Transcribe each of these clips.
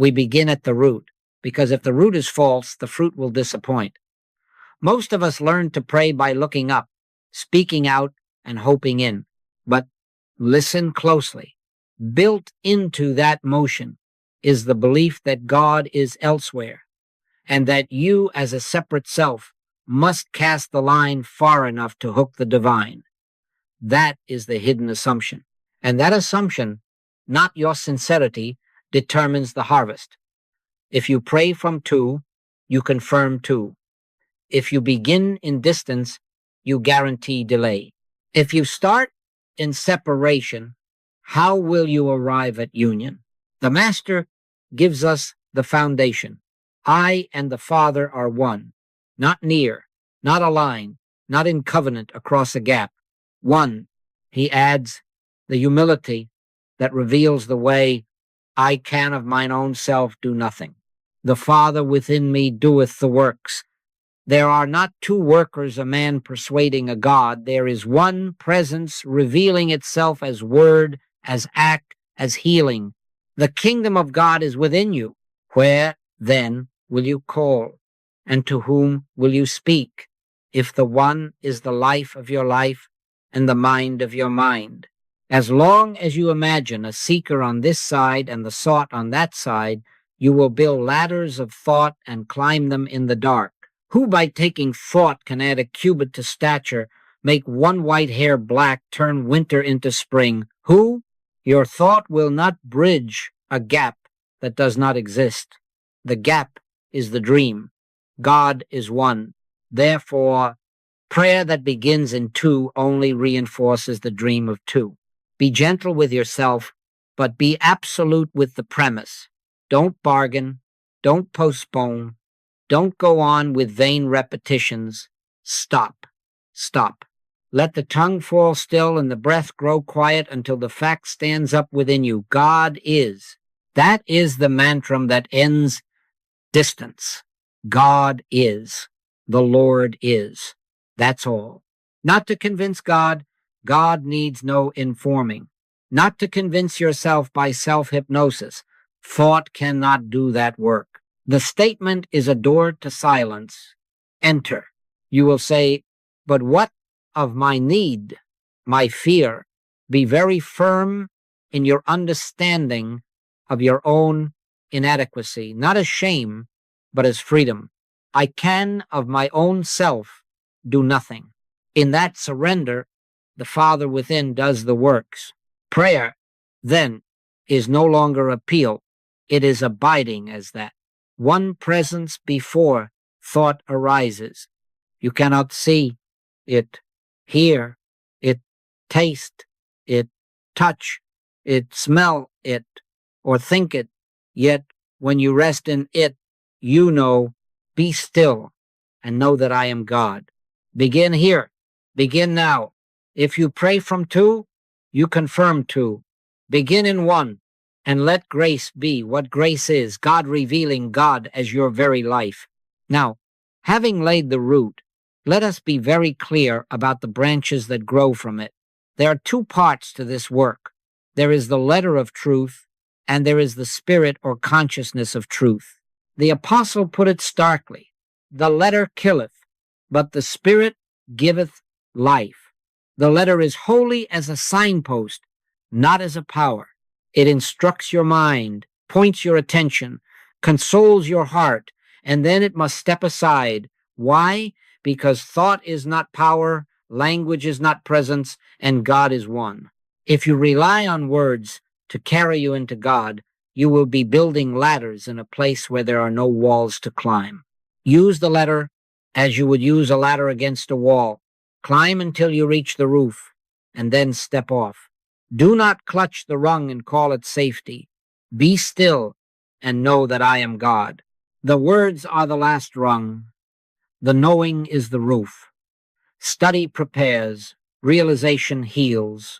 we begin at the root, because if the root is false, the fruit will disappoint. Most of us learn to pray by looking up, speaking out, and hoping in. But listen closely. Built into that motion is the belief that God is elsewhere, and that you as a separate self must cast the line far enough to hook the divine. That is the hidden assumption. And that assumption, not your sincerity, determines the harvest. If you pray from two, you confirm two. If you begin in distance, you guarantee delay. If you start in separation, how will you arrive at union? The Master gives us the foundation. I and the Father are one, not near, not aligned, not in covenant across a gap. One, he adds, the humility that reveals the way I can of mine own self do nothing. The Father within me doeth the works. There are not two workers, a man persuading a God. There is one presence revealing itself as word, as act, as healing. The kingdom of God is within you. Where, then, will you call? And to whom will you speak? If the one is the life of your life and the mind of your mind. As long as you imagine a seeker on this side and the sought on that side, you will build ladders of thought and climb them in the dark. Who by taking thought can add a cubit to stature, make one white hair black, turn winter into spring? Who? Your thought will not bridge a gap that does not exist. The gap is the dream. God is one. Therefore, prayer that begins in two only reinforces the dream of two. Be gentle with yourself, but be absolute with the premise. Don't bargain. Don't postpone. Don't go on with vain repetitions. Stop. Stop. Let the tongue fall still and the breath grow quiet until the fact stands up within you. God is. That is the mantra that ends distance. God is. The Lord is. That's all. Not to convince God. God needs no informing. Not to convince yourself by self-hypnosis. Thought cannot do that work. The statement is a door to silence. Enter. You will say, but what of my need, my fear? Be very firm in your understanding of your own inadequacy, not as shame, but as freedom. I can of my own self do nothing. In that surrender, the Father within does the works. Prayer, then, is no longer appeal. It is abiding as that. One presence before thought arises. You cannot see it, hear it, taste it, touch it, smell it, or think it. Yet when you rest in it, you know, be still and know that I am God. Begin here. Begin now. If you pray from two, you confirm two. Begin in one. And let grace be what grace is, God revealing God as your very life. Now, having laid the root, let us be very clear about the branches that grow from it. There are two parts to this work. There is the letter of truth, and there is the spirit or consciousness of truth. The apostle put it starkly, the letter killeth, but the spirit giveth life. The letter is holy as a signpost, not as a power. It instructs your mind, points your attention, consoles your heart, and then it must step aside. Why? Because thought is not power, language is not presence, and God is one. If you rely on words to carry you into God, you will be building ladders in a place where there are no walls to climb. Use the letter as you would use a ladder against a wall. Climb until you reach the roof, and then step off. Do not clutch the rung and call it safety. Be still and know that I am God. The words are the last rung. The knowing is the roof. Study prepares. Realization heals.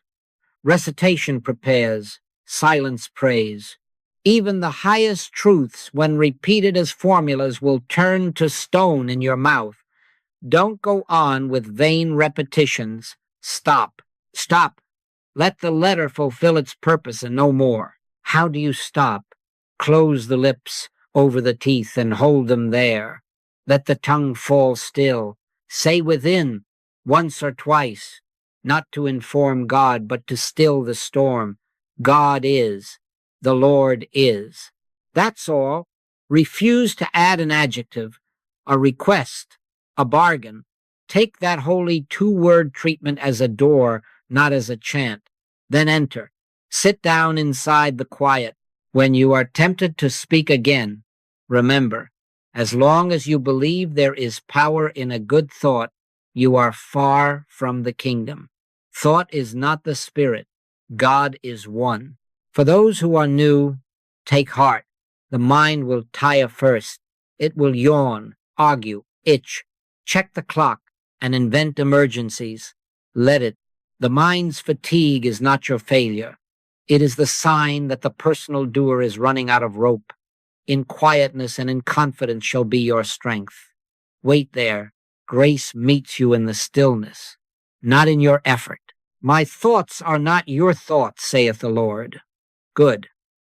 Recitation prepares. Silence prays. Even the highest truths, when repeated as formulas, will turn to stone in your mouth. Don't go on with vain repetitions. Stop. Stop. Let the letter fulfill its purpose and no more. How do you stop? Close the lips over the teeth and hold them there. Let the tongue fall still. Say within, once or twice, not to inform God, but to still the storm. God is. The Lord is. That's all. Refuse to add an adjective, a request, a bargain. Take that holy two-word treatment as a door, not as a chant. Then enter. Sit down inside the quiet. When you are tempted to speak again, remember, as long as you believe there is power in a good thought, you are far from the kingdom. Thought is not the spirit. God is one. For those who are new, take heart. The mind will tire first. It will yawn, argue, itch, check the clock, and invent emergencies. Let it. The mind's fatigue is not your failure. It is the sign that the personal doer is running out of rope. In quietness and in confidence shall be your strength. Wait there. Grace meets you in the stillness, not in your effort. My thoughts are not your thoughts, saith the Lord. Good.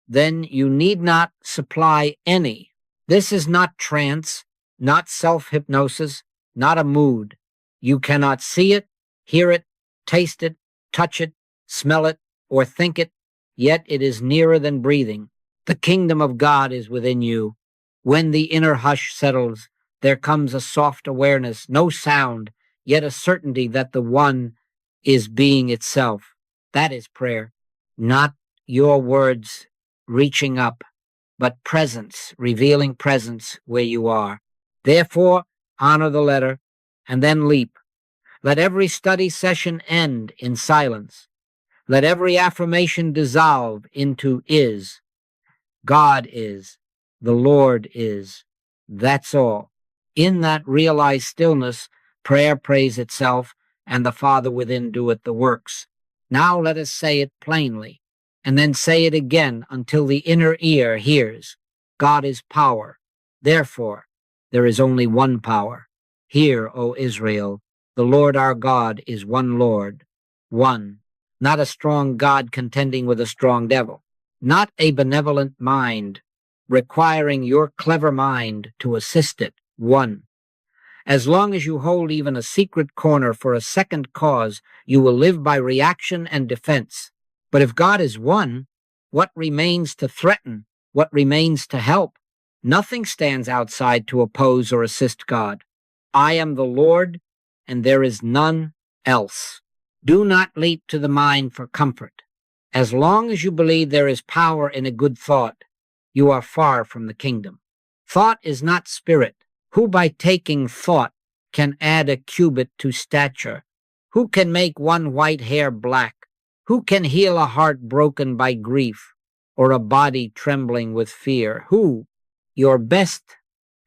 Then you need not supply any. This is not trance, not self-hypnosis, not a mood. You cannot see it, hear it, taste it, touch it, smell it, or think it, yet it is nearer than breathing. The kingdom of God is within you. When the inner hush settles, there comes a soft awareness, no sound, yet a certainty that the one is being itself. That is prayer, not your words reaching up, but presence, revealing presence where you are. Therefore, honor the letter and then leap. Let every study session end in silence. Let every affirmation dissolve into is. God is. The Lord is. That's all. In that realized stillness, prayer prays itself, and the Father within doeth the works. Now let us say it plainly, and then say it again until the inner ear hears. God is power. Therefore, there is only one power. Hear, O Israel, the Lord our God is one Lord, one. Not a strong God contending with a strong devil. Not a benevolent mind requiring your clever mind to assist it. One. As long as you hold even a secret corner for a second cause, you will live by reaction and defense. But if God is one, what remains to threaten? What remains to help? Nothing stands outside to oppose or assist God. I am the Lord, and there is none else. Do not leap to the mind for comfort. As long as you believe there is power in a good thought, you are far from the kingdom. Thought is not spirit. Who by taking thought can add a cubit to stature? Who can make one white hair black? Who can heal a heart broken by grief or a body trembling with fear? Who? Your best,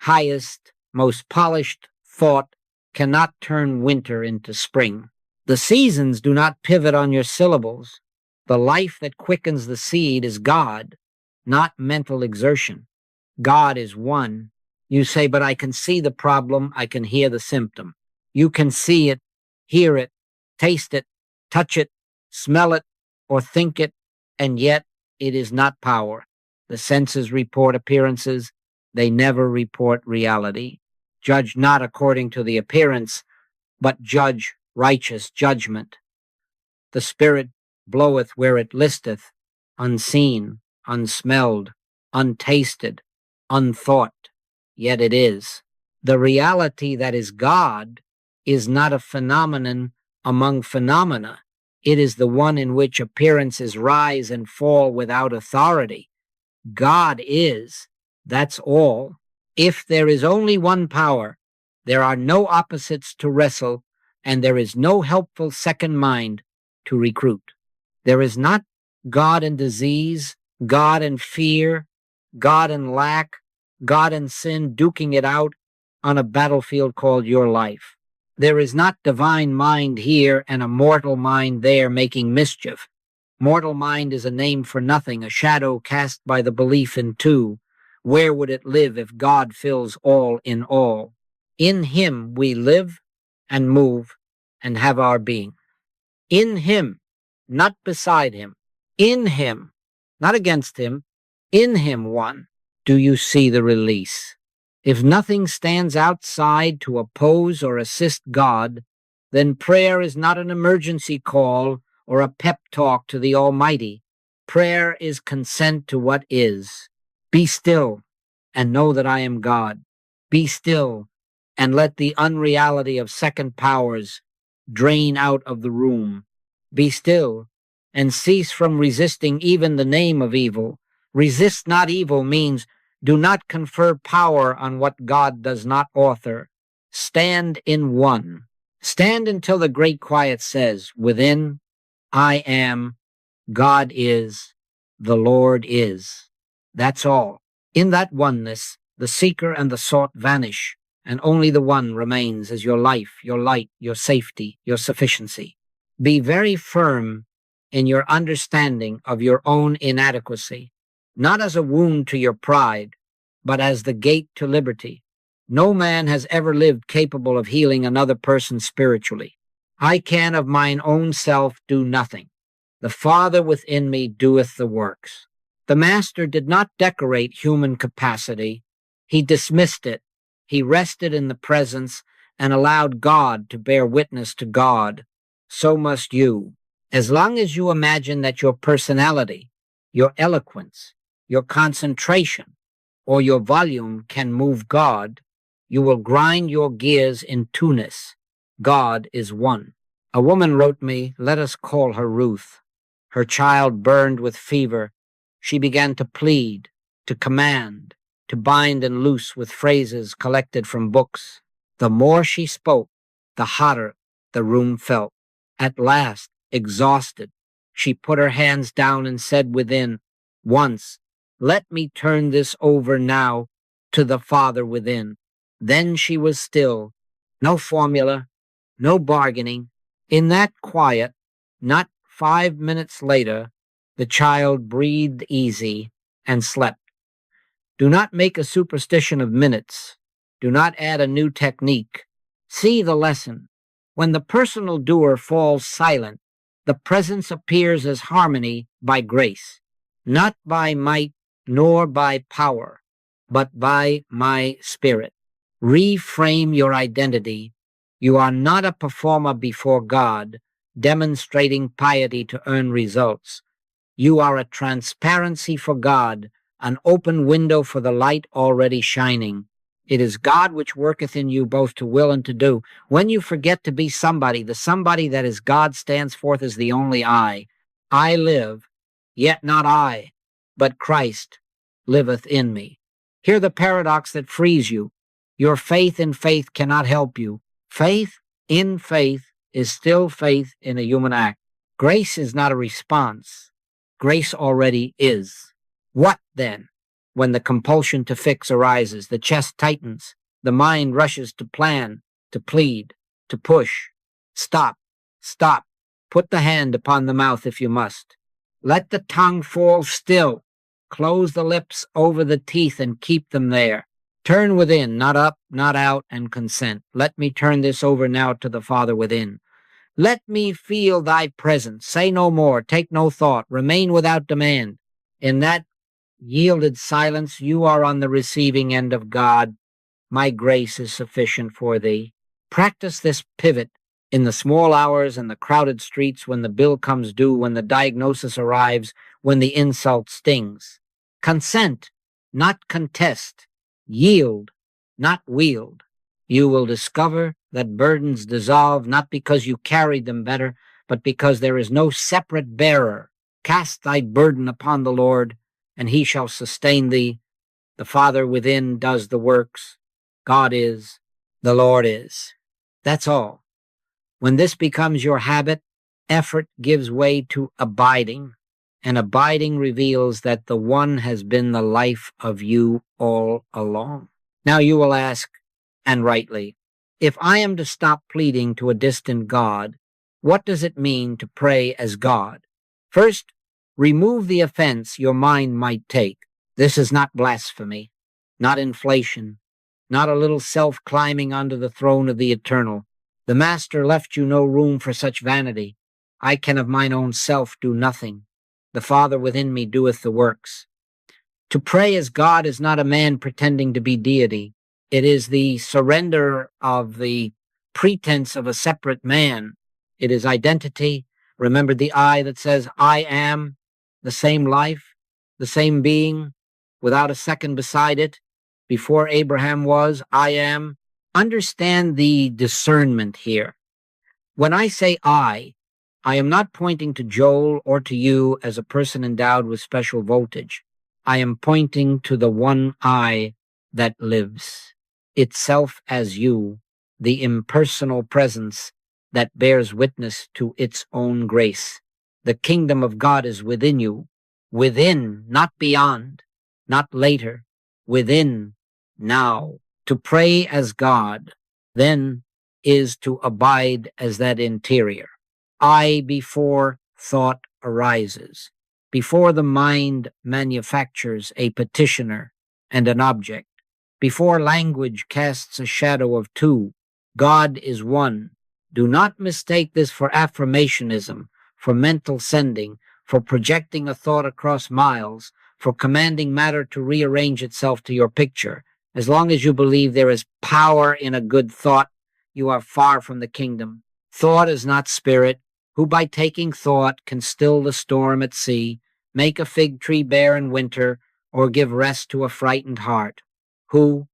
highest, most polished thought cannot turn winter into spring. The seasons do not pivot on your syllables. The life that quickens the seed is God, not mental exertion. God is one. You say, but I can see the problem, I can hear the symptom. You can see it, hear it, taste it, touch it, smell it, or think it, and yet it is not power. The senses report appearances, they never report reality. Judge not according to the appearance, but judge righteous judgment. The Spirit bloweth where it listeth, unseen, unsmelled, untasted, unthought, yet it is. The reality that is God is not a phenomenon among phenomena. It is the one in which appearances rise and fall without authority. God is, that's all. If there is only one power, there are no opposites to wrestle, and there is no helpful second mind to recruit. There is not God and disease, God and fear, God and lack, God and sin duking it out on a battlefield called your life. There is not divine mind here and a mortal mind there making mischief. Mortal mind is a name for nothing, a shadow cast by the belief in two. Where would it live if God fills all in all? In him we live and move and have our being. In him, not beside him. In him, not against him, In him one, do you see the release. If nothing stands outside to oppose or assist God, then prayer is not an emergency call or a pep talk to the Almighty. Prayer is consent to what is. Be still and know that I am God. Be still and let the unreality of second powers drain out of the room. Be still and cease from resisting even the name of evil. Resist not evil means do not confer power on what God does not author. Stand in one. Stand until the great quiet says, within, I am, God is, the Lord is. That's all. In that oneness, the seeker and the sought vanish, and only the one remains as your life, your light, your safety, your sufficiency. Be very firm in your understanding of your own inadequacy, not as a wound to your pride, but as the gate to liberty. No man has ever lived capable of healing another person spiritually. I can of mine own self do nothing. The Father within me doeth the works. The Master did not decorate human capacity. He dismissed it. He rested in the presence and allowed God to bear witness to God. So must you. As long as you imagine that your personality, your eloquence, your concentration, or your volume can move God, you will grind your gears in two-ness. God is one. A woman wrote me, let us call her Ruth. Her child burned with fever. She began to plead, to command, to bind and loose with phrases collected from books. The more she spoke, the hotter the room felt. At last, exhausted, she put her hands down and said within, once, let me turn this over now to the Father within. Then she was still. No formula, no bargaining. In that quiet, not 5 minutes later, the child breathed easy and slept. Do not make a superstition of minutes. Do not add a new technique. See the lesson. When the personal doer falls silent, the presence appears as harmony by grace, not by might nor by power, but by my spirit. Reframe your identity. You are not a performer before God, demonstrating piety to earn results. You are a transparency for God, an open window for the light already shining. It is God which worketh in you both to will and to do. When you forget to be somebody, the somebody that is God stands forth as the only I. I live, yet not I, but Christ liveth in me. Hear the paradox that frees you. Your faith in faith cannot help you. Faith in faith is still faith in a human act. Grace is not a response. Grace already is. What then? When the compulsion to fix arises, the chest tightens, the mind rushes to plan, to plead, to push. Stop, stop. Put the hand upon the mouth if you must. Let the tongue fall still. Close the lips over the teeth and keep them there. Turn within, not up, not out, and consent. Let me turn this over now to the Father within. Let me feel thy presence. Say no more, take no thought, remain without demand. In that yielded silence, you are on the receiving end of God. My grace is sufficient for thee. Practice this pivot in the small hours and the crowded streets, when the bill comes due, when the diagnosis arrives, when the insult stings. Consent, not contest. Yield, not wield. You will discover that burdens dissolve not because you carried them better, but because there is no separate bearer. Cast thy burden upon the Lord, and he shall sustain thee. The Father within does the works. God is, the Lord is. That's all. When this becomes your habit, effort gives way to abiding, and abiding reveals that the one has been the life of you all along. Now you will ask, and rightly, if I am to stop pleading to a distant God, what does it mean to pray as God? First, remove the offense your mind might take. This is not blasphemy, not inflation, not a little self climbing onto the throne of the eternal. The Master left you no room for such vanity. I can of mine own self do nothing. The Father within me doeth the works. To pray as God is not a man pretending to be deity. It is the surrender of the pretense of a separate man. It is identity. Remember the I that says, I am the same life, the same being, without a second beside it. Before Abraham was, I am. Understand the discernment here. When I say I am not pointing to Joel or to you as a person endowed with special voltage. I am pointing to the one I that lives, itself as you, the impersonal presence that bears witness to its own grace. The kingdom of God is within you, within, not beyond, not later, within, now. To pray as God, then, is to abide as that interior. I before thought arises, before the mind manufactures a petitioner and an object, before language casts a shadow of two, God is one. Do not mistake this for affirmationism, for mental sending, for projecting a thought across miles, for commanding matter to rearrange itself to your picture. As long as you believe there is power in a good thought, you are far from the kingdom. Thought is not spirit, who by taking thought can still the storm at sea, make a fig tree bear in winter, or give rest to a frightened heart. Who?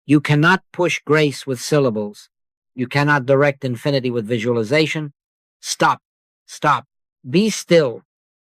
You cannot push grace with syllables. You cannot direct infinity with visualization. Stop, stop, be still,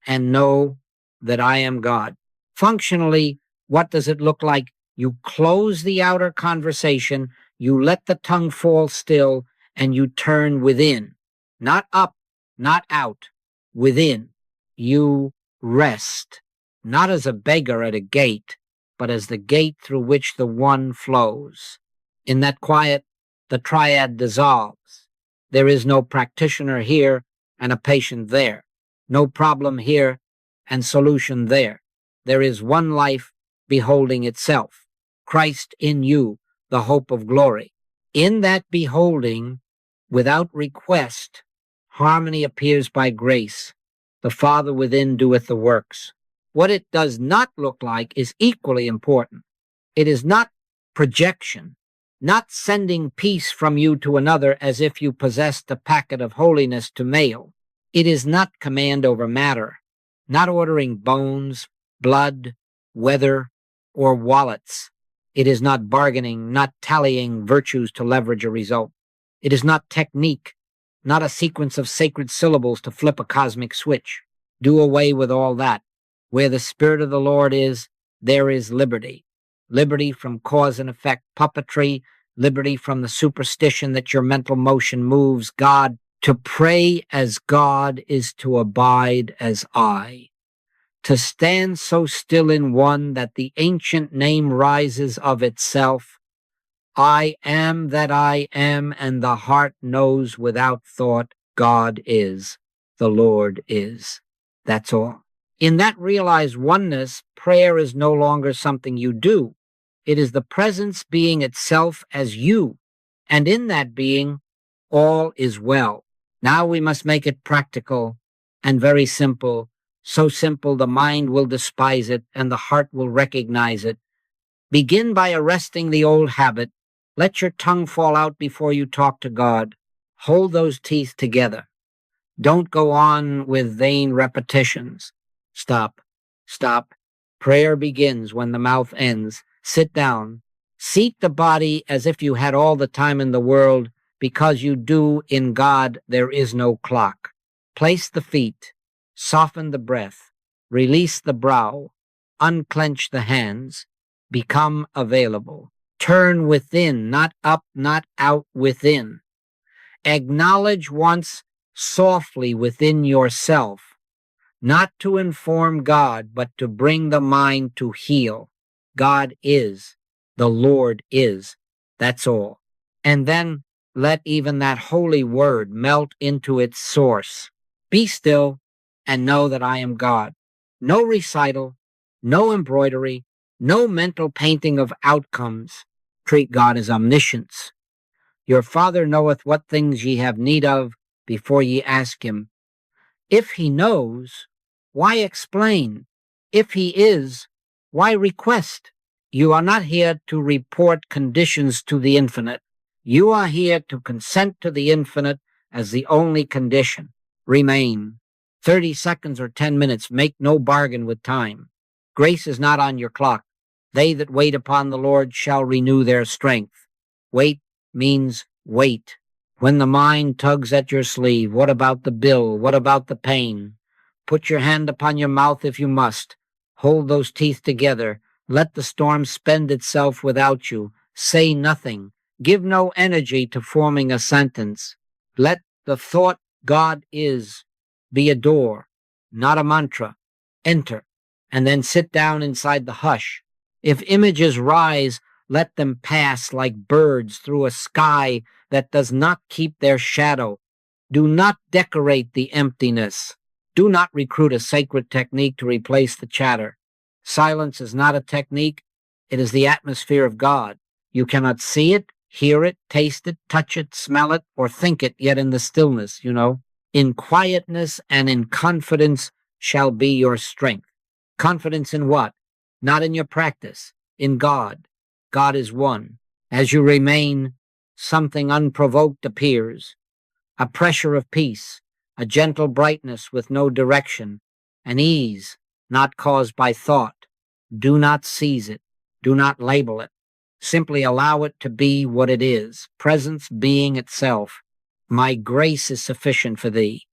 and know that I am God. Functionally, what does it look like? You close the outer conversation, you let the tongue fall still, and you turn within. Not up, not out, within. You rest, not as a beggar at a gate, but as the gate through which the one flows. In that quiet, the triad dissolves. There is no practitioner here and a patient there, no problem here and solution there. There is one life beholding itself, Christ in you, the hope of glory. In that beholding, without request, harmony appears by grace. The Father within doeth the works. What it does not look like is equally important. It is not projection, not sending peace from you to another as if you possessed a packet of holiness to mail. It is not command over matter, not ordering bones, blood, weather, or wallets. It is not bargaining, not tallying virtues to leverage a result. It is not technique, not a sequence of sacred syllables to flip a cosmic switch. Do away with all that. Where the Spirit of the Lord is, there is liberty. Liberty from cause and effect puppetry, liberty from the superstition that your mental motion moves God. To pray as God is to abide as I. To stand so still in one that the ancient name rises of itself. I am that I am, and the heart knows without thought God is, the Lord is. That's all. In that realized oneness, prayer is no longer something you do. It is the presence being itself as you, and in that being, all is well. Now we must make it practical and very simple, so simple the mind will despise it and the heart will recognize it. Begin by arresting the old habit. Let your tongue fall out before you talk to God. Hold those teeth together. Don't go on with vain repetitions. Stop. Stop. Prayer begins when the mouth ends. Sit down. Seat the body as if you had all the time in the world, because you do. In God there is no clock. Place the feet. Soften the breath. Release the brow. Unclench the hands. Become available. Turn within, not up, not out, within. Acknowledge once softly within yourself, not to inform God, but to bring the mind to heal. God is, the Lord is, that's all. And then let even that holy word melt into its source. Be still and know that I am God. No recital, no embroidery, no mental painting of outcomes. Treat God as omniscience. Your Father knoweth what things ye have need of before ye ask him. If he knows, why explain? If he is, Why request? You are not here to report conditions to the infinite. You are here to consent to the infinite as the only condition. Remain. 30 seconds or 10 minutes. Make no bargain with time. Grace is not on your clock. They that wait upon the Lord shall renew their strength. Wait means wait. When the mind tugs at your sleeve, what about the bill? What about the pain? Put your hand upon your mouth if you must. Hold those teeth together. Let the storm spend itself without you. Say nothing. Give no energy to forming a sentence. Let the thought God is be a door, not a mantra. Enter, and then sit down inside the hush. If images rise, let them pass like birds through a sky that does not keep their shadow. Do not decorate the emptiness. Do not recruit a sacred technique to replace the chatter. Silence is not a technique. It is the atmosphere of God. You cannot see it, hear it, taste it, touch it, smell it, or think it, yet in the stillness, In quietness and in confidence shall be your strength. Confidence in what? Not in your practice, in God. God is one. As you remain, something unprovoked appears. A pressure of peace, a gentle brightness with no direction, an ease not caused by thought. Do not seize it. Do not label it. Simply allow it to be what it is, presence being itself. My grace is sufficient for thee.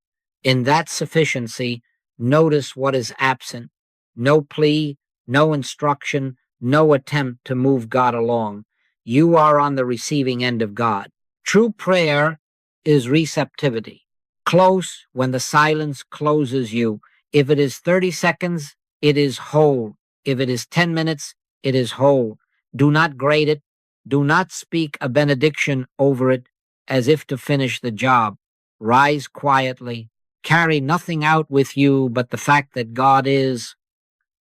In that sufficiency, notice what is absent. No plea, no instruction, no attempt to move God along. You are on the receiving end of God. True prayer is receptivity. Close when the silence closes you. If it is 30 seconds, it is whole. If it is 10 minutes, it is whole. Do not grade it. Do not speak a benediction over it as if to finish the job. Rise quietly. Carry nothing out with you but the fact that God is,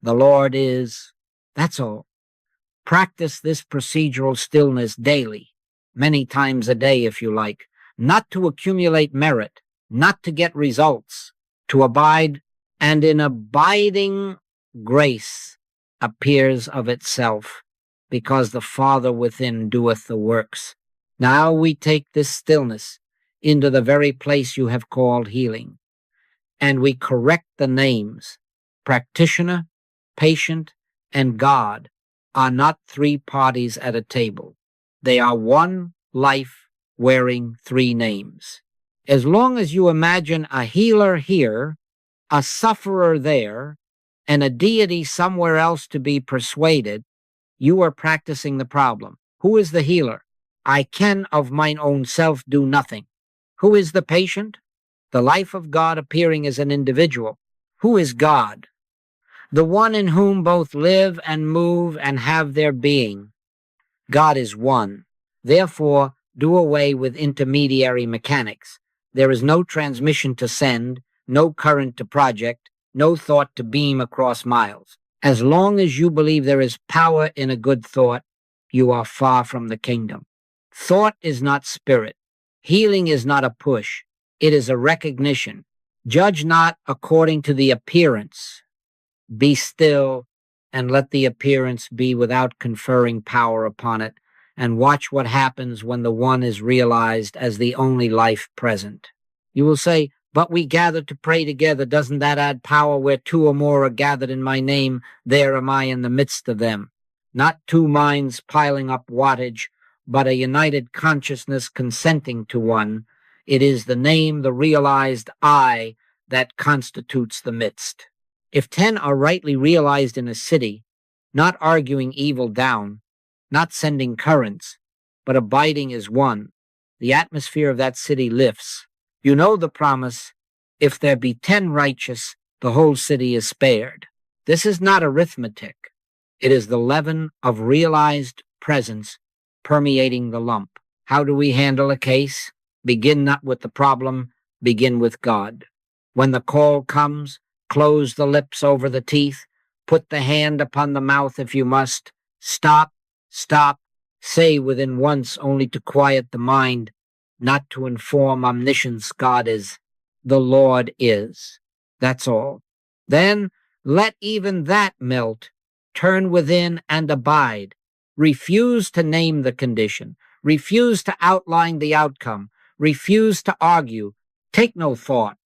the Lord is. That's all. Practice this procedural stillness daily, many times a day if you like, not to accumulate merit, not to get results, to abide, and in abiding grace appears of itself, because the Father within doeth the works. Now we take this stillness into the very place you have called healing, and we correct the names. Practitioner, patient, and God are not three parties at a table. They are one life wearing three names. As long as you imagine a healer here, a sufferer there, and a deity somewhere else to be persuaded, you are practicing the problem. Who is the healer? I can of mine own self do nothing. Who is the patient? The life of God appearing as an individual. Who is God? The one in whom both live and move and have their being. God is one. Therefore, do away with intermediary mechanics. There is no transmission to send, no current to project, no thought to beam across miles. As long as you believe there is power in a good thought, you are far from the kingdom. Thought is not spirit. Healing is not a push. It is a recognition. Judge not according to the appearance. Be still and let the appearance be without conferring power upon it, and watch what happens when the one is realized as the only life present. You will say, but we gather to pray together. Doesn't that add power? Where two or more are gathered in my name, there am I in the midst of them. Not two minds piling up wattage, but a united consciousness consenting to one. It is the name, the realized I, that constitutes the midst. If 10 are rightly realized in a city, not arguing evil down, not sending currents, but abiding as one, the atmosphere of that city lifts. You know the promise, if there be 10 righteous, the whole city is spared. This is not arithmetic. It is the leaven of realized presence permeating the lump. How do we handle a case? Begin not with the problem, begin with God. When the call comes, close the lips over the teeth, put the hand upon the mouth if you must. Stop, stop, say within once only to quiet the mind, not to inform omniscience. God is, the Lord is. That's all. Then let even that melt turn within and abide. Refuse to name the condition. Refuse to outline the outcome. Refuse to argue. Take no thought.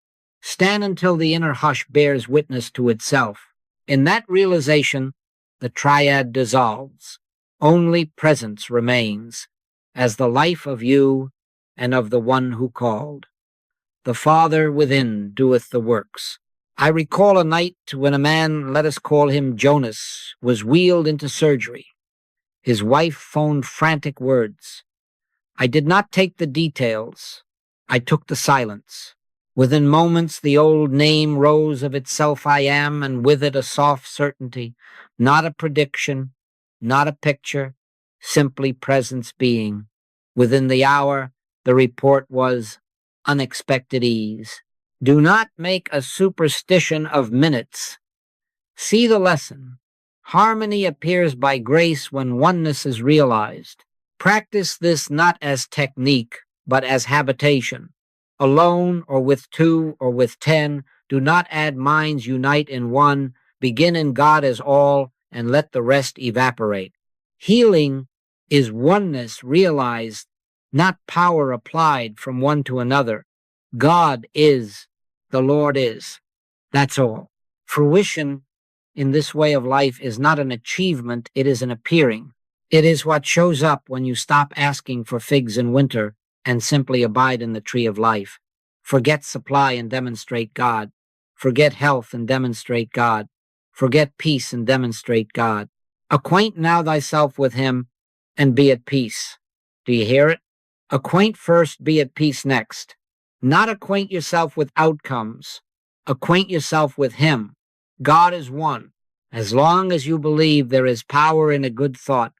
Stand until the inner hush bears witness to itself. In that realization, the triad dissolves. Only presence remains as the life of you and of the one who called. The Father within doeth the works. I recall a night when a man, let us call him Jonas, was wheeled into surgery. His wife phoned frantic words. I did not take the details. I took the silence. Within moments, the old name rose of itself, I am, and with it a soft certainty, not a prediction, not a picture, simply presence being. Within the hour, the report was unexpected ease. Do not make a superstition of minutes. See the lesson. Harmony appears by grace when oneness is realized. Practice this not as technique, but as habitation. Alone or with 2 or with 10, do not add minds unite in one. Begin in God as all and let the rest evaporate. Healing is oneness realized, not power applied from one to another. God is, the Lord is. That's all. Fruition in this way of life is not an achievement, it is an appearing. It is what shows up when you stop asking for figs in winter and simply abide in the tree of life. Forget supply and demonstrate God. Forget health and demonstrate God. Forget peace and demonstrate God. Acquaint now thyself with him and be at peace. Do you hear it? Acquaint first, be at peace next. Not acquaint yourself with outcomes. Acquaint yourself with him. God is one. As long as you believe there is power in a good thought,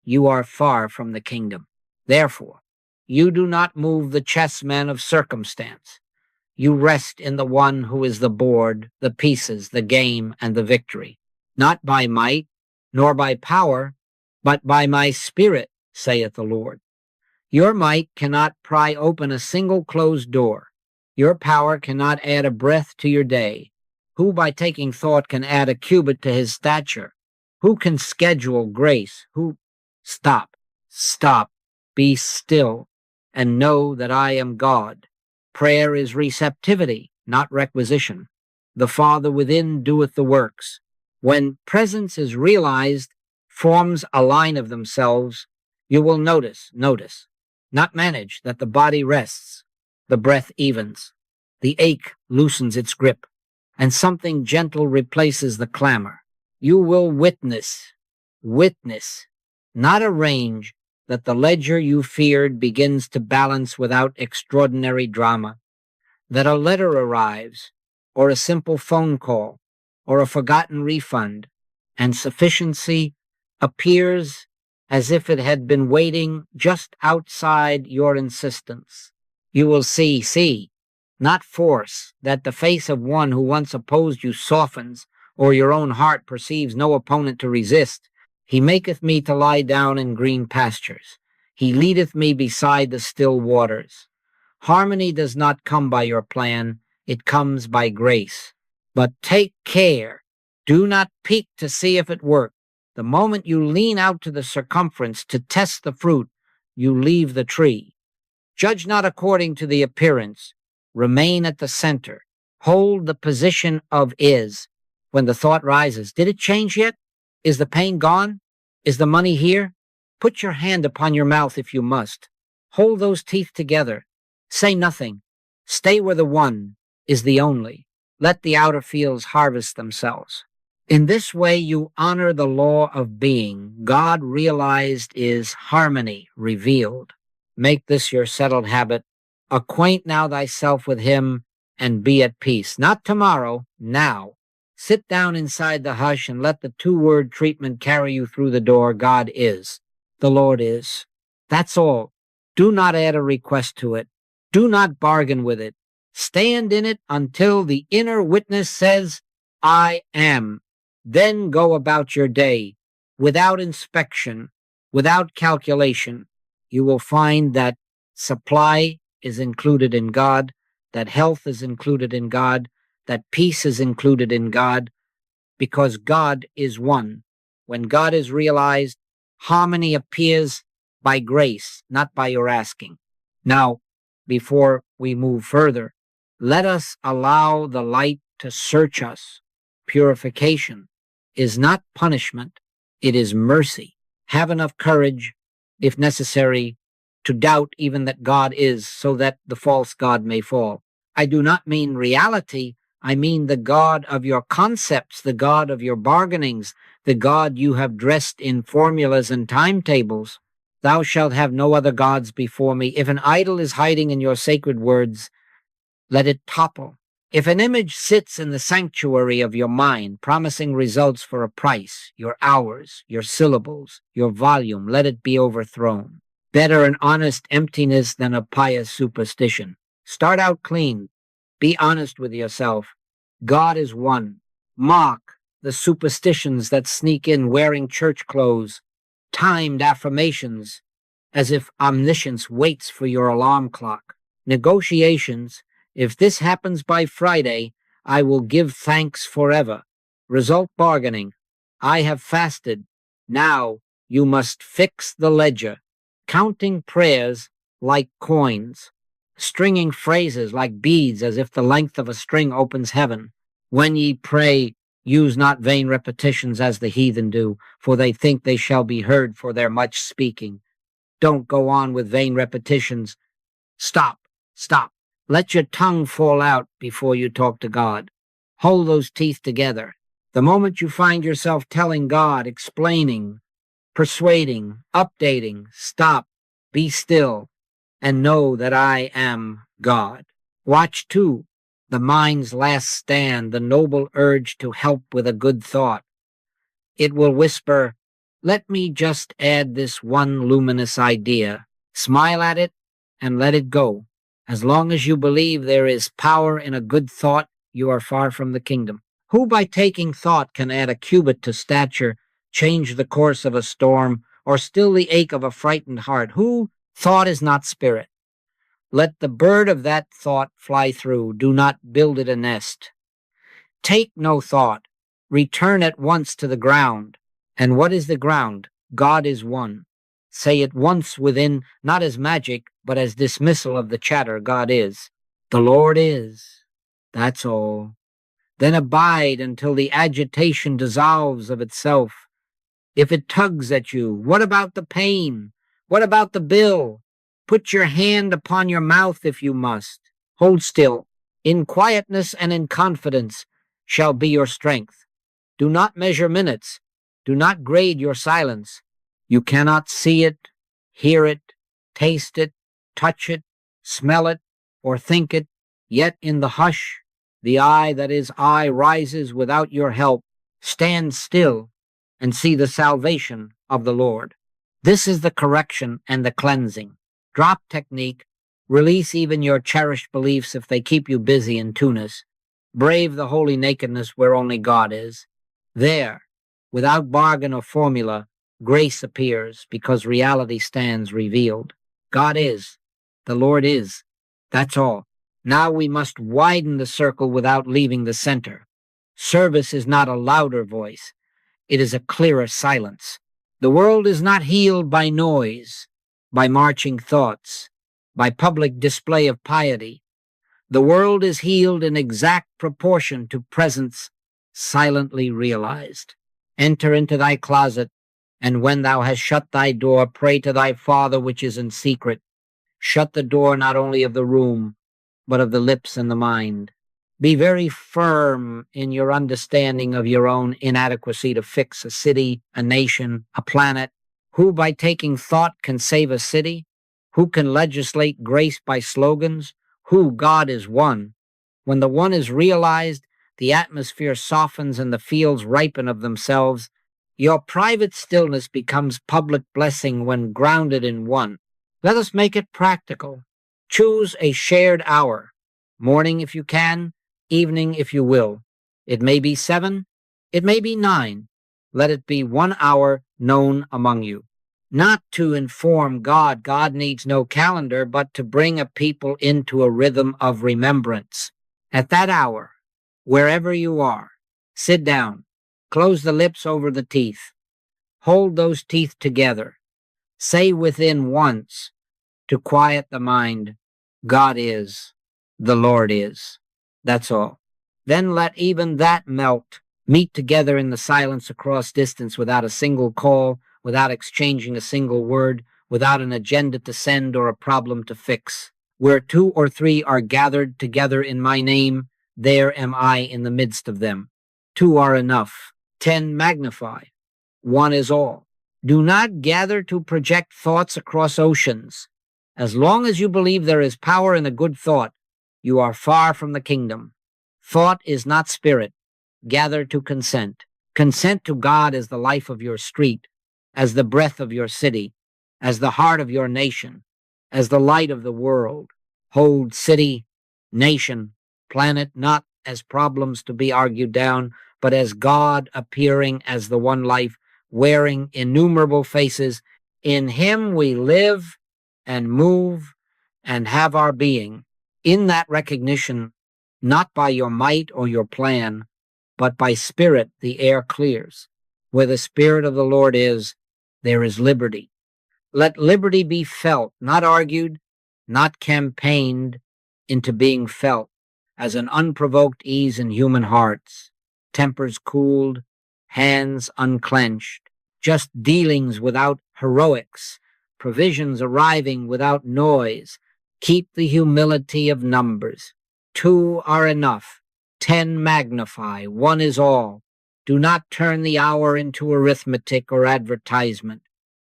you are far from the kingdom. Therefore, you do not move the chessmen of circumstance. You rest in the one who is the board, the pieces, the game, and the victory. Not by might, nor by power, but by my spirit, saith the Lord. Your might cannot pry open a single closed door. Your power cannot add a breath to your day. Who by taking thought can add a cubit to his stature? Who can schedule grace? Stop, be still, and know that I am God. Prayer is receptivity, not requisition. The Father within doeth the works. When presence is realized, forms a line of themselves, you will notice, not manage, that the body rests, the breath evens, the ache loosens its grip, and something gentle replaces the clamor. You will witness, not arrange, that the ledger you feared begins to balance without extraordinary drama, that a letter arrives, or a simple phone call, or a forgotten refund, and sufficiency appears as if it had been waiting just outside your insistence. You will see, not force, that the face of one who once opposed you softens, or your own heart perceives no opponent to resist. He maketh me to lie down in green pastures. He leadeth me beside the still waters. Harmony does not come by your plan, it comes by grace. But take care. Do not peek to see if it works. The moment you lean out to the circumference to test the fruit, you leave the tree. Judge not according to the appearance. Remain at the center. Hold the position of is. When the thought rises, did it change yet? Is the pain gone? Is the money here? Put your hand upon your mouth if you must. Hold those teeth together. Say nothing. Stay where the one is the only. Let the outer fields harvest themselves. In this way you honor the law of being. God realized is harmony revealed. Make this your settled habit. Acquaint now thyself with him and be at peace. Not tomorrow, now. Sit down inside the hush and let the 2-word treatment carry you through the door. God is. The Lord is. That's all. Do not add a request to it. Do not bargain with it. Stand in it until the inner witness says, I am. Then go about your day, without inspection, without calculation. You will find that supply is included in God, that health is included in God, that peace is included in God, because God is one. When God is realized, harmony appears by grace, not by your asking. Now, before we move further, let us allow the light to search us. Purification is not punishment, it is mercy. Have enough courage, if necessary, to doubt even that God is, so that the false God may fall. I do not mean reality, I mean the God of your concepts, the God of your bargainings, the God you have dressed in formulas and timetables. Thou shalt have no other gods before me. If an idol is hiding in your sacred words, let it topple. If an image sits in the sanctuary of your mind, promising results for a price, your hours, your syllables, your volume, let it be overthrown. Better an honest emptiness than a pious superstition. Start out clean. Be honest with yourself. God is one. Mark the superstitions that sneak in wearing church clothes, timed affirmations, as if omniscience waits for your alarm clock. Negotiations. If this happens by Friday, I will give thanks forever. Result bargaining. I have fasted. Now you must fix the ledger. Counting prayers like coins. Stringing phrases like beads as if the length of a string opens heaven. When ye pray, use not vain repetitions as the heathen do, for they think they shall be heard for their much speaking. Don't go on with vain repetitions. Stop. Let your tongue fall out before you talk to God. Hold those teeth together. The moment you find yourself telling God, explaining, persuading, updating, stop, be still, and know that I am God. Watch, too, the mind's last stand, the noble urge to help with a good thought. It will whisper, let me just add this one luminous idea. Smile at it and let it go. As long as you believe there is power in a good thought, you are far from the kingdom. Who by taking thought can add a cubit to stature, change the course of a storm, or still the ache of a frightened heart? Who? Thought is not spirit. Let the bird of that thought fly through. Do not build it a nest. Take no thought. Return at once to the ground. And what is the ground? God is one. Say it once within, not as magic, but as dismissal of the chatter. God is. The Lord is. That's all. Then abide until the agitation dissolves of itself. If it tugs at you, what about the pain? What about the bill? Put your hand upon your mouth if you must. Hold still. In quietness and in confidence shall be your strength. Do not measure minutes. Do not grade your silence. You cannot see it, hear it, taste it, touch it, smell it, or think it, yet in the hush, the I that is I rises without your help. Stand still and see the salvation of the Lord. This is the correction and the cleansing. Drop technique. Release even your cherished beliefs if they keep you busy in Tunis. Brave the holy nakedness where only God is. There, without bargain or formula, grace appears because reality stands revealed. God is. The Lord is. That's all. Now we must widen the circle without leaving the center. Service is not a louder voice. It is a clearer silence. The world is not healed by noise, by marching thoughts, by public display of piety. The world is healed in exact proportion to presence silently realized. Enter into thy closet, and when thou hast shut thy door, pray to thy Father which is in secret. Shut the door not only of the room, but of the lips and the mind. Be very firm in your understanding of your own inadequacy to fix a city, a nation, a planet. Who by taking thought can save a city? Who can legislate grace by slogans? Who? God is one. When the one is realized, the atmosphere softens and the fields ripen of themselves. Your private stillness becomes public blessing when grounded in one. Let us make it practical. Choose a shared hour. Morning if you can, evening if you will. It may be 7, it may be 9. Let it be 1 hour known among you. Not to inform God, God needs no calendar, but to bring a people into a rhythm of remembrance. At that hour, wherever you are, sit down, close the lips over the teeth, Hold those teeth together. Say within once to quiet the mind, God is, the Lord is. That's all. Then let even that melt. Meet together in the silence across distance without a single call, without exchanging a single word, without an agenda to send or a problem to fix. Where 2 or 3 are gathered together in my name, there am I in the midst of them. 2 are enough. 10 magnify. 1 is all. Do not gather to project thoughts across oceans. As long as you believe there is power in a good thought, you are far from the kingdom. Thought is not spirit. Gather to consent. Consent to God as the life of your street, as the breath of your city, as the heart of your nation, as the light of the world. Hold city, nation, planet not as problems to be argued down, but as God appearing as the one life, wearing innumerable faces. In him we live and move and have our being. In that recognition, not by your might or your plan, but by spirit the air clears. Where the Spirit of the Lord is, there is liberty. Let liberty be felt, not argued, not campaigned into being felt, as an unprovoked ease in human hearts, tempers cooled, hands unclenched, just dealings without heroics, provisions arriving without noise. Keep the humility of numbers. 2 are enough. 10 magnify. 1 is all. Do not turn the hour into arithmetic or advertisement.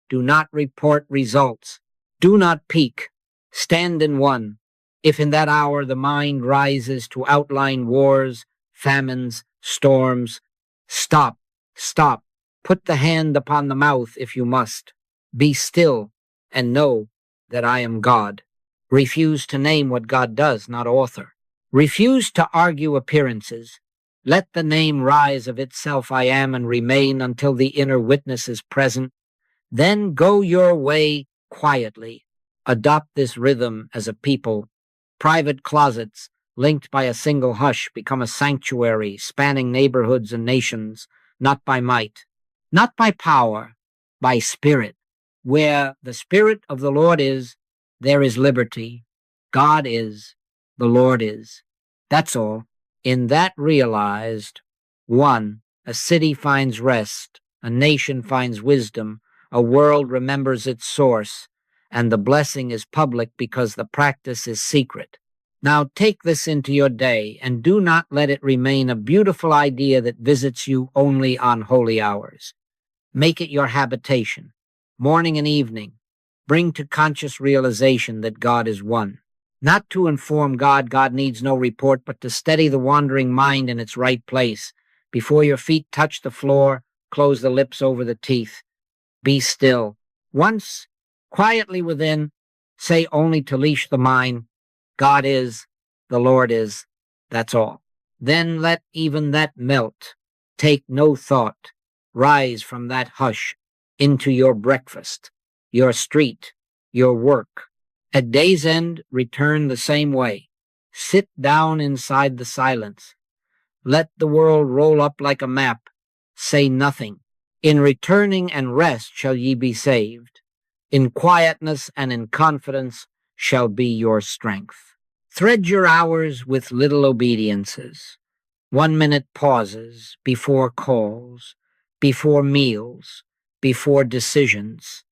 Do not report results. Do not peak. Stand in 1. If in that hour the mind rises to outline wars, famines, storms, stop, stop. Put the hand upon the mouth if you must. Be still and know that I am God. Refuse to name what God does, not author. Refuse to argue appearances. Let the name rise of itself I am and remain until the inner witness is present. Then go your way quietly. Adopt this rhythm as a people. Private closets, linked by a single hush, become a sanctuary spanning neighborhoods and nations, not by might, not by power, by spirit. Where the Spirit of the Lord is, there is liberty. God is, the Lord is. That's all. In that realized, 1, a city finds rest, a nation finds wisdom, a world remembers its source, and the blessing is public because the practice is secret. Now take this into your day and do not let it remain a beautiful idea that visits you only on holy hours. Make it your habitation, morning and evening. Bring to conscious realization that God is one. Not to inform God, God needs no report, but to steady the wandering mind in its right place. Before your feet touch the floor, close the lips over the teeth. Be still. Once, quietly within, say only to leash the mind, God is, the Lord is, that's all. Then let even that melt. Take no thought. Rise from that hush into your breakfast, your street, your work. At day's end, return the same way. Sit down inside the silence. Let the world roll up like a map. Say nothing. In returning and rest shall ye be saved. In quietness and in confidence shall be your strength. Thread your hours with little obediences. 1-minute pauses before calls, before meals, before decisions.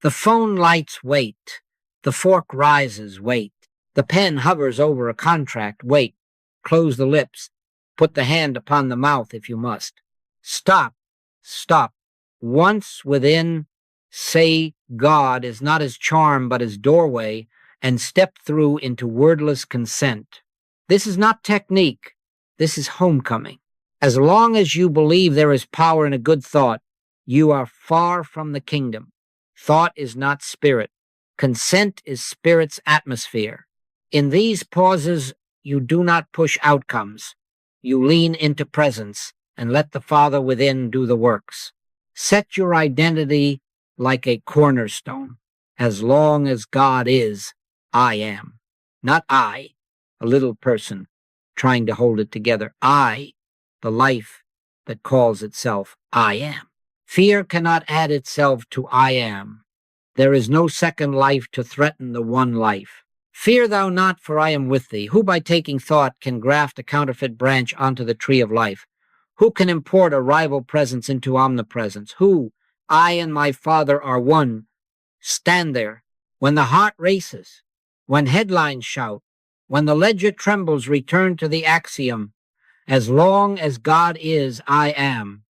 The phone lights wait. The fork rises, wait. The pen hovers over a contract, wait. Close the lips. Put the hand upon the mouth if you must. Stop, stop. Once within, say God is not his charm but his doorway, and step through into wordless consent. This is not technique. This is homecoming. As long as you believe there is power in a good thought, you are far from the kingdom. Thought is not spirit. Consent is spirit's atmosphere. In these pauses, you do not push outcomes. You lean into presence and let the Father within do the works. Set your identity like a cornerstone. As long as God is, I am. Not I, a little person trying to hold it together. I, the life that calls itself I am. Fear cannot add itself to I am. There is no second life to threaten the one life. Fear thou not, for I am with thee. Who by taking thought can graft a counterfeit branch onto the tree of life? Who can import a rival presence into omnipresence? Who, I and my Father are one, stand there when the heart races, when headlines shout, when the ledger trembles, return to the axiom, as long as God is, I am.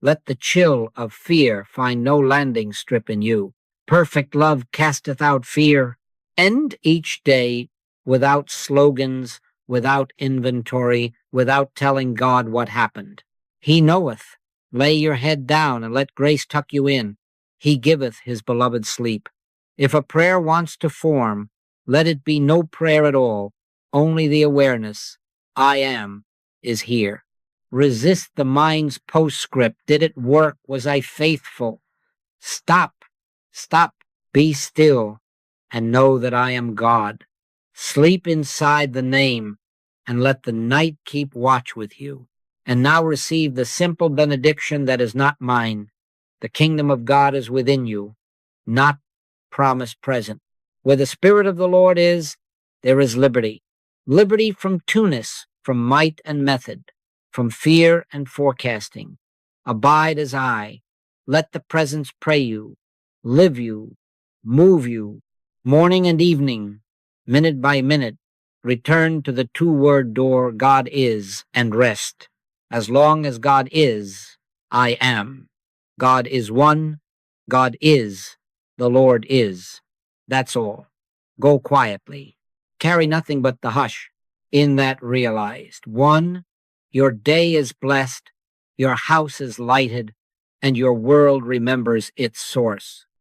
Let the chill of fear find no landing strip in you. Perfect love casteth out fear. End each day without slogans, without inventory, without telling God what happened. He knoweth. Lay your head down and let grace tuck you in. He giveth his beloved sleep. If a prayer wants to form, let it be no prayer at all, only the awareness, I am, is here. Resist the mind's postscript. Did it work? Was I faithful? Stop, be still, and know that I am God. Sleep inside the name, and let the night keep watch with you. And now receive the simple benediction that is not mine. The kingdom of God is within you, not promise present. Where the Spirit of the Lord is, there is liberty. Liberty from two-ness, from might and method, from fear and forecasting. Abide as I. Let the presence pray you, live you, move you, morning and evening, minute by minute. Return to the two-word door, God is, and rest. As long as God is, I am. God is one. God is. The Lord is. That's all. Go quietly. Carry nothing but the hush. In that realized. One, your day is blessed, your house is lighted, and your world remembers its source.